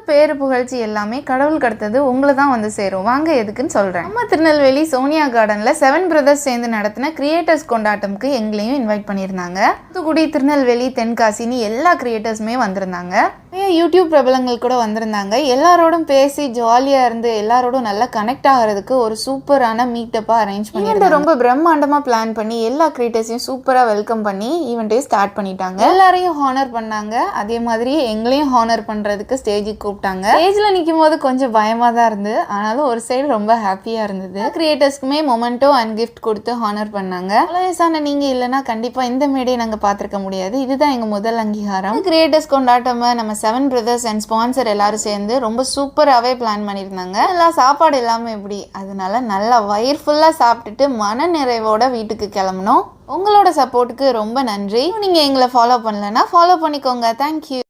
பேரு புகழ்ச்சி எல்லாமே கடவுள் கடத்தது உங்களை தான் வந்து சேரும். வாங்க எதுக்குன்னு சொல்கிறேன். நம்ம திருநெல்வேலி சோனியா கார்டனில் 7 பிரதர்ஸ் சேர்ந்து நடத்தின கிரியேட்டர்ஸ் கொண்டாட்டம்க்கு எங்களையும் இன்வைட் பண்ணியிருந்தாங்க. தூத்துக்குடி, திருநெல்வேலி, தென்காசின்னு எல்லா கிரியேட்டர்ஸுமே வந்திருந்தாங்க. யூடியூப் பிரபலங்கள் கூட வந்திருந்தாங்க. எல்லாரோடும் பேசி ஜாலியாக இருந்து எல்லாரோடும் நல்லா கனெக்ட் ஆகிறதுக்கு ஒரு சூப்பரான மீட்டப்பாக அரேஞ்ச் பண்ணி ரொம்ப பிரம்மாண்டமாக பிளான் பண்ணி எல்லா கிரியேட்டர்ஸையும் சூப்பராக வெல்கம் பண்ணி ஈவெண்ட்டே ஸ்டார்ட் பண்ணிட்டாங்க. எல்லாரையும் ஹானர் பண்ணாங்க. அதே மாதிரி எங்களையும் ஹானர் பண்ணுறதுக்கு ஸ்டேஜுக்கு கூப்பிட்டாங்க. ஸ்டேஜில் நிற்கும் போது கொஞ்சம் பயமாக தான் இருந்து, ஆனாலும் ஒரு சைடு ரொம்ப ஹாப்பியாக இருந்தது. கிரியேட்டர்ஸ்க்குமே மொமெண்டோ அண்ட் கிஃப்ட் கொடுத்து ஹானர் பண்ணாங்க. வயசான நீங்கள் இல்லைன்னா கண்டிப்பாக இந்த மேடையை நாங்கள் பார்த்துருக்க முடியாது. இதுதான் எங்கள் முதல் அங்கீகாரம். கிரியேட்டர்ஸ் கொண்டாட்டமாக நம்ம 7 பிரதர்ஸ் அண்ட் ஸ்பான்சர் எல்லாரும் சேர்ந்து ரொம்ப சூப்பராகவே பிளான் பண்ணியிருந்தாங்க. எல்லாம் சாப்பாடு எல்லாமே எப்படி, அதனால நல்லா வயிறு ஃபுல்லாக சாப்பிட்டுட்டு மன நிறைவோட வீட்டுக்கு கிளம்பணும். உங்களோட சப்போர்ட்டுக்கு ரொம்ப நன்றி. நீங்கள் எங்களை ஃபாலோ பண்ணலன்னா ஃபாலோ பண்ணிக்கோங்க. தேங்க்யூ.